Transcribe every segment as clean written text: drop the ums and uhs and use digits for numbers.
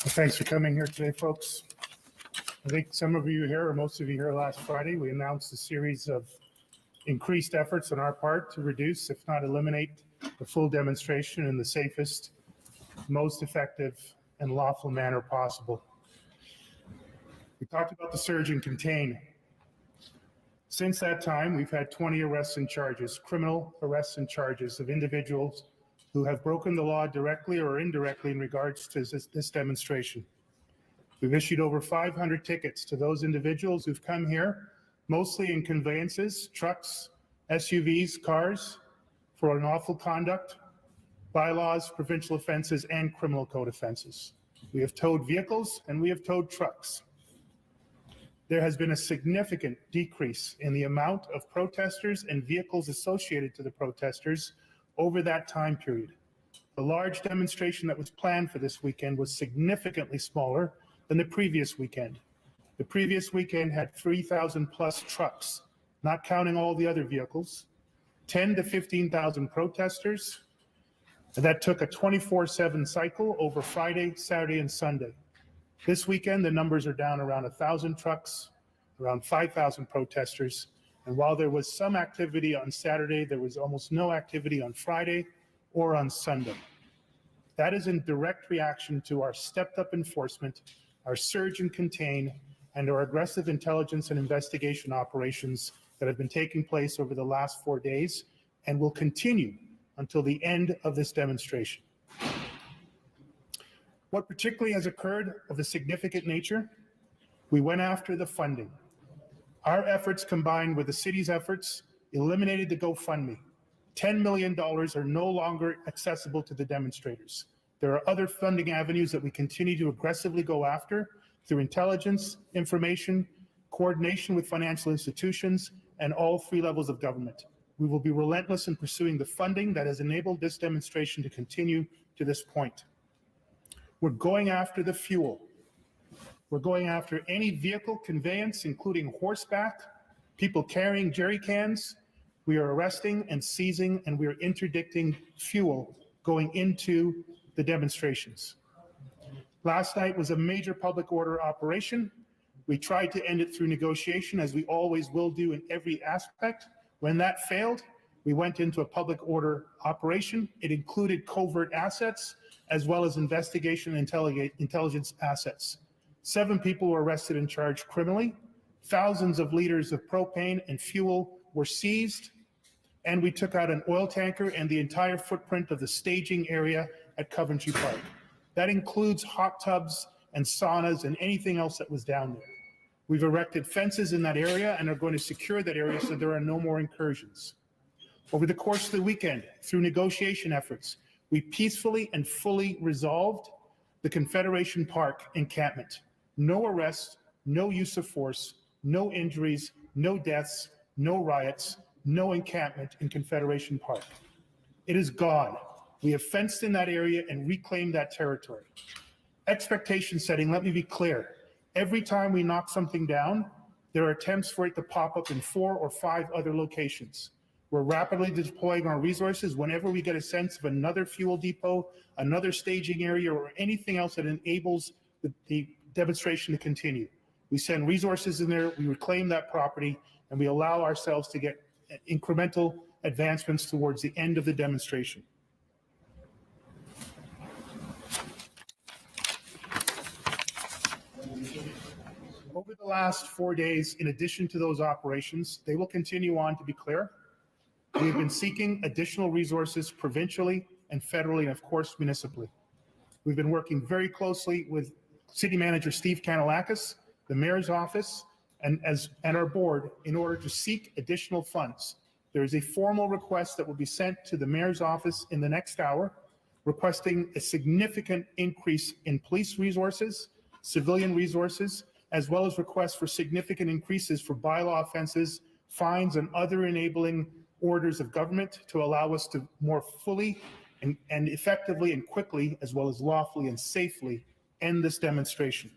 Thanks for coming here today, folks. I think some of you here, or most of you here last Friday, we announced a series of increased efforts on our part to reduce, if not eliminate, the full demonstration in the safest, most effective, and lawful manner possible. We talked about the surge and contain. Since that time, we've had 20 arrests and charges, criminal arrests and charges of individuals who have broken the law directly or indirectly in regards to this demonstration. We've issued over 500 tickets to those individuals who've come here, mostly in conveyances, trucks, SUVs, cars, for unlawful conduct, bylaws, provincial offenses, and criminal code offenses. We have towed vehicles and we have towed trucks. There has been a significant decrease in the amount of protesters and vehicles associated to the protesters over that time period. The large demonstration that was planned for this weekend was significantly smaller than the previous weekend. The previous weekend had 3,000 plus trucks, not counting all the other vehicles, 10 to 15,000 protesters. That took a 24/7 cycle over Friday, Saturday, and Sunday. This weekend, the numbers are down around 1,000 trucks, around 5,000 protesters. And while there was some activity on Saturday, there was almost no activity on Friday or on Sunday. That is in direct reaction to our stepped up enforcement, our surge and contain, and our aggressive intelligence and investigation operations that have been taking place over the last 4 days and will continue until the end of this demonstration. What particularly has occurred of a significant nature, we went after the funding. Our efforts combined with the city's efforts eliminated the GoFundMe. $10 million are no longer accessible to the demonstrators. There are other funding avenues that we continue to aggressively go after through intelligence, information, coordination with financial institutions, and all 3 levels of government. We will be relentless in pursuing the funding that has enabled this demonstration to continue to this point. We're going after the fuel. We're going after any vehicle conveyance, including horseback, people carrying jerry cans. We are arresting and seizing, and we are interdicting fuel going into the demonstrations. Last night was a major public order operation. We tried to end it through negotiation, as we always will do in every aspect. When that failed, we went into a public order operation. It included covert assets, as well as investigation and intelligence assets. 7 people were arrested and charged criminally. Thousands of liters of propane and fuel were seized, and we took out an oil tanker and the entire footprint of the staging area at Coventry Park. That includes hot tubs and saunas and anything else that was down there. We've erected fences in that area and are going to secure that area so there are no more incursions. Over the course of the weekend, through negotiation efforts, we peacefully and fully resolved the Confederation Park encampment. No arrests, no use of force, no injuries, no deaths, no riots, no encampment in Confederation Park. It is gone. We have fenced in that area and reclaimed that territory. Expectation setting, let me be clear. Every time we knock something down, there are attempts for it to pop up in 4 or 5 other locations. We're rapidly deploying our resources whenever we get a sense of another fuel depot, another staging area, or anything else that enables the demonstration to continue. We send resources in there, we reclaim that property, and we allow ourselves to get incremental advancements towards the end of the demonstration. Over the last 4 days, in addition to those operations, they will continue on, to be clear. We have been seeking additional resources provincially and federally, and of course, municipally. We've been working very closely with City Manager Steve Kanalakis, the Mayor's Office, and our board in order to seek additional funds. There is a formal request that will be sent to the Mayor's Office in the next hour, requesting a significant increase in police resources, civilian resources, as well as requests for significant increases for bylaw offenses, fines, and other enabling orders of government to allow us to more fully and effectively and quickly, as well as lawfully and safely, end this demonstration.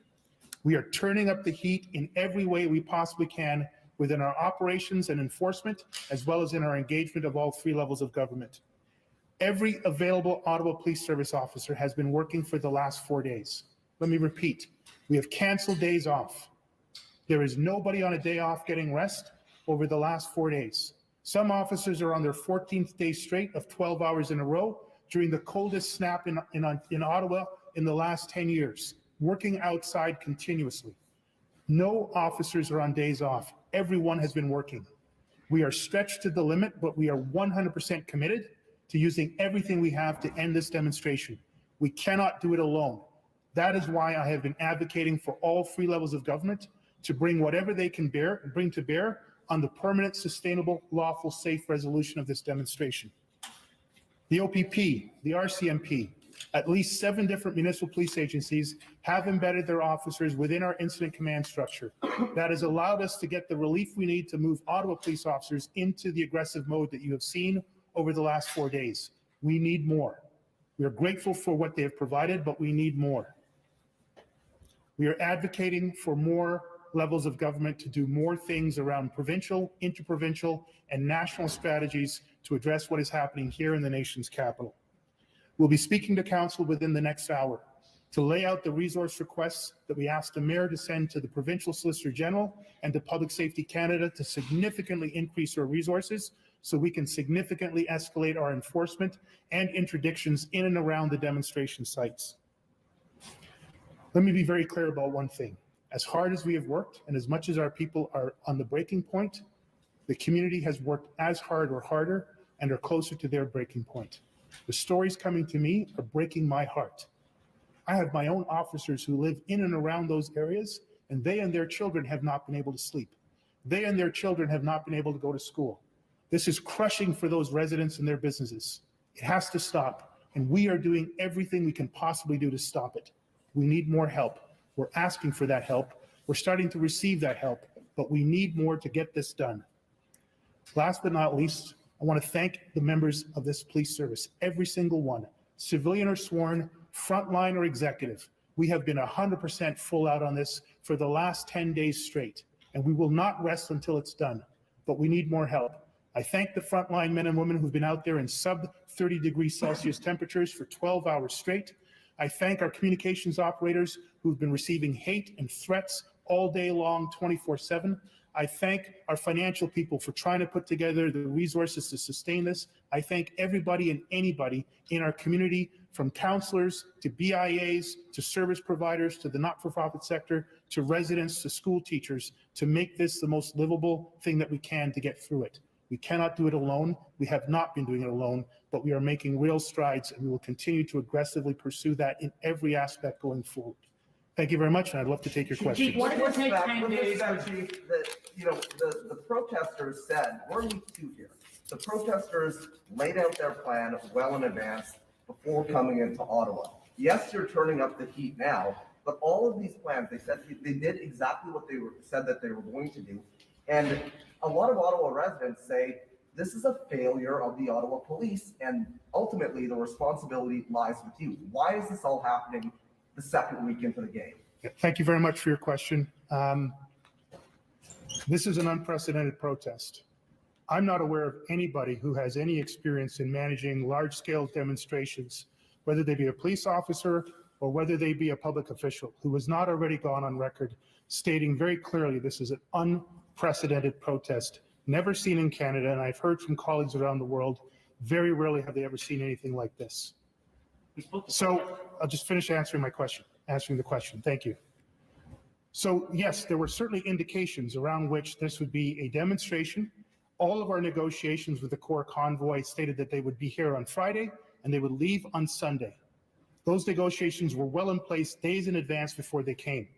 We are turning up the heat in every way we possibly can within our operations and enforcement, as well as in our engagement of all 3 levels of government. Every available Ottawa Police Service officer has been working for the last 4 days. Let me repeat, we have canceled days off. There is nobody on a day off getting rest over the last 4 days. Some officers are on their 14th day straight of 12 hours in a row during the coldest snap in Ottawa in the last 10 years, working outside continuously. No officers are on days off. Everyone has been working. We are stretched to the limit, but we are 100% committed to using everything we have to end this demonstration. We cannot do it alone. That is why I have been advocating for all 3 levels of government to bring whatever they can bring to bear on the permanent, sustainable, lawful, safe resolution of this demonstration. The OPP, the RCMP, at least 7 different municipal police agencies have embedded their officers within our incident command structure. That has allowed us to get the relief we need to move Ottawa police officers into the aggressive mode that you have seen over the last 4 days. We need more. We are grateful for what they have provided, but we need more. We are advocating for more levels of government to do more things around provincial, interprovincial, and national strategies to address what is happening here in the nation's capital. We'll be speaking to Council within the next hour to lay out the resource requests that we asked the Mayor to send to the Provincial Solicitor General and to Public Safety Canada to significantly increase our resources so we can significantly escalate our enforcement and interdictions in and around the demonstration sites. Let me be very clear about one thing. As hard as we have worked and as much as our people are on the breaking point, the community has worked as hard or harder and are closer to their breaking point. The stories coming to me are breaking my heart. I have my own officers who live in and around those areas, and they and their children have not been able to sleep. They and their children have not been able to go to school. This is crushing for those residents and their businesses. It has to stop, and we are doing everything we can possibly do to stop it. We need more help. We're asking for that help. We're starting to receive that help, but we need more to get this done. Last but not least, I want to thank the members of this police service, every single one, civilian or sworn, frontline or executive. We have been 100% full out on this for the last 10 days straight, and we will not rest until it's done, but we need more help. I thank the frontline men and women who've been out there in sub 30 degrees Celsius temperatures for 12 hours straight. I thank our communications operators who've been receiving hate and threats all day long, 24/7. I thank our financial people for trying to put together the resources to sustain this. I thank everybody and anybody in our community, from councillors to BIAs to service providers to the not-for-profit sector to residents to school teachers, to make this the most livable thing that we can to get through it. We cannot do it alone. We have not been doing it alone, but we are making real strides, and we will continue to aggressively pursue that in every aspect going forward. Thank you very much, and I'd love to take your questions. What would take 10 days? The protesters said, we're week 2 here. The protesters laid out their plan well in advance before coming into Ottawa. Yes, you're turning up the heat now, but all of these plans, they said they did exactly what they said that they were going to do. And a lot of Ottawa residents say this is a failure of the Ottawa police, and ultimately the responsibility lies with you. Why is this all happening the second week into the game? Thank you very much for your question. This is an unprecedented protest. I'm not aware of anybody who has any experience in managing large-scale demonstrations, whether they be a police officer or whether they be a public official, who has not already gone on record stating very clearly this is an unprecedented protest, never seen in Canada, and I've heard from colleagues around the world, very rarely have they ever seen anything like this. So I'll just finish answering the question. Thank you. So yes, there were certainly indications around which this would be a demonstration. All of our negotiations with the core convoy stated that they would be here on Friday and they would leave on Sunday. Those negotiations were well in place days in advance before they came.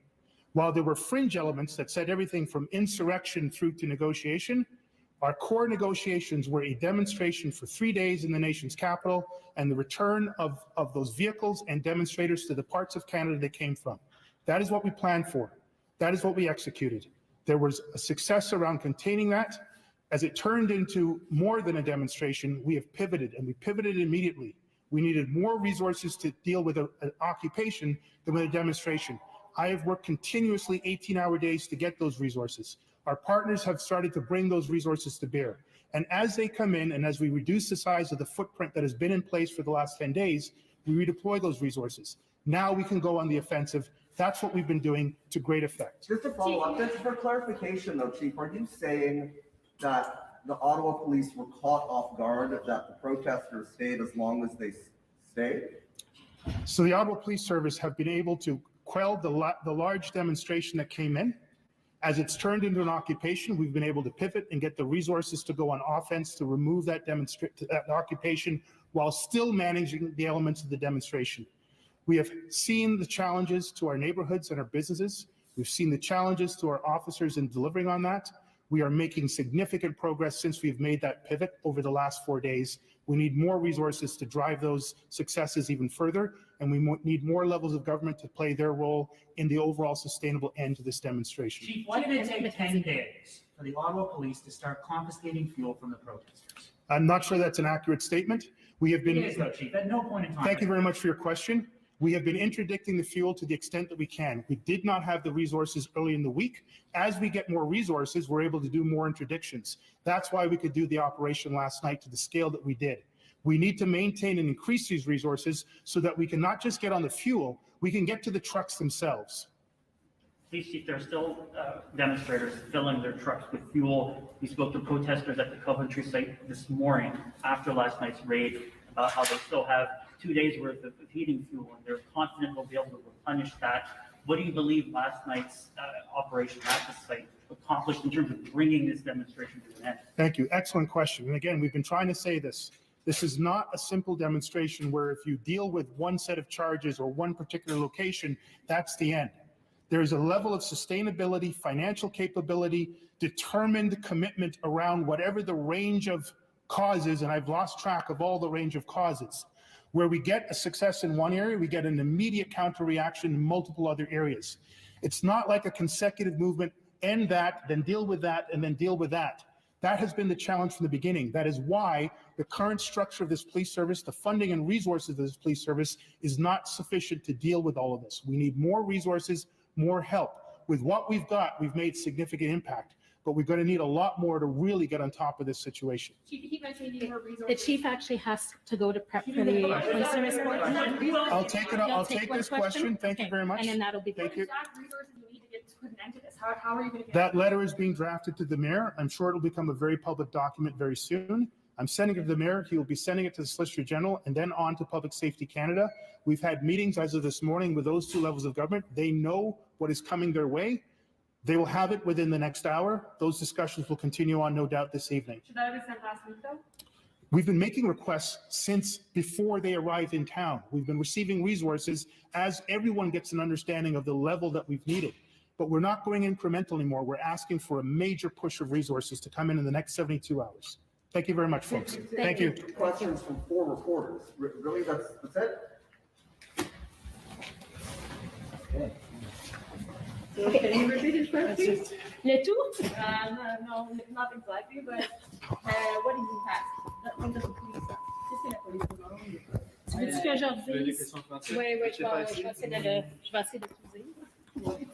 While there were fringe elements that said everything from insurrection through to negotiation, our core negotiations were a demonstration for 3 days in the nation's capital and the return of those vehicles and demonstrators to the parts of Canada they came from. That is what we planned for. That is what we executed. There was a success around containing that. As it turned into more than a demonstration, we have pivoted, and we pivoted immediately. We needed more resources to deal with an occupation than with a demonstration. I have worked continuously 18-hour days to get those resources. Our partners have started to bring those resources to bear. And as they come in, and as we reduce the size of the footprint that has been in place for the last 10 days, we redeploy those resources. Now we can go on the offensive. That's what we've been doing to great effect. Just to follow up, just for clarification though, Chief, are you saying that the Ottawa police were caught off guard, that the protesters stayed as long as they stayed? So the Ottawa Police Service have been able to quell the large demonstration that came in. As it's turned into an occupation, we've been able to pivot and get the resources to go on offense to remove that occupation while still managing the elements of the demonstration. We have seen the challenges to our neighborhoods and our businesses. We've seen the challenges to our officers in delivering on that. We are making significant progress since we've made that pivot over the last 4 days. We need more resources to drive those successes even further, and we need more levels of government to play their role in the overall sustainable end to this demonstration. Chief, why did it take 10 days for the Ottawa police to start confiscating fuel from the protesters? I'm not sure that's an accurate statement. We have been. It is though, Chief, at no point in time. Thank you very much for your question. We have been interdicting the fuel to the extent that we can. We did not have the resources early in the week. As we get more resources, we're able to do more interdictions. That's why we could do the operation last night to the scale that we did. We need to maintain and increase these resources so that we can not just get on the fuel, we can get to the trucks themselves. Police chief, there are still demonstrators filling their trucks with fuel. We spoke to protesters at the Coventry site this morning after last night's raid about how they still have 2 days worth of heating fuel and they're confident they'll be able to replenish that. What do you believe last night's operation at the site accomplished in terms of bringing this demonstration to an end? Thank you. Excellent question. And again, we've been trying to say this. This is not a simple demonstration where if you deal with one set of charges or one particular location, that's the end. There is a level of sustainability, financial capability, determined commitment around whatever the range of causes, and I've lost track of all the range of causes. Where we get a success in one area, we get an immediate counter reaction in multiple other areas. It's not like a consecutive movement, end that, then deal with that, and then deal with that. That has been the challenge from the beginning. That is why the current structure of this police service, the funding and resources of this police service is not sufficient to deal with all of this. We need more resources, more help. With what we've got, we've made significant impact, but we're going to need a lot more to really get on top of this situation. Chief, you keep mentioning more resources. The chief actually has to go to prep for the police service board. I'll take it. I'll take this question. Thank you very much. And then that'll be. Thank you. Exact resources you need to get to put an end to this. How are you going to get That letter is being drafted to the mayor. I'm sure it'll become a very public document very soon. I'm sending it to the mayor. He will be sending it to the Solicitor General and then on to Public Safety Canada. We've had meetings as of this morning with those two levels of government. They know what is coming their way. They will have it within the next hour. Those discussions will continue on, no doubt, this evening. Should that have been sent last week though? We've been making requests since before they arrived in town. We've been receiving resources as everyone gets an understanding of the level that we've needed. But we're not going incremental anymore. We're asking for a major push of resources to come in the next 72 hours. Thank you very much, folks. Thank you. Questions from 4 reporters. Really, that's it? Okay. Can you repeat his question? Le tout? No, not exactly, but what is impact? What does the police do? Qu'est-ce que la police demande? Tu veux-tu que je redise? Oui, je vais essayer de le trouver.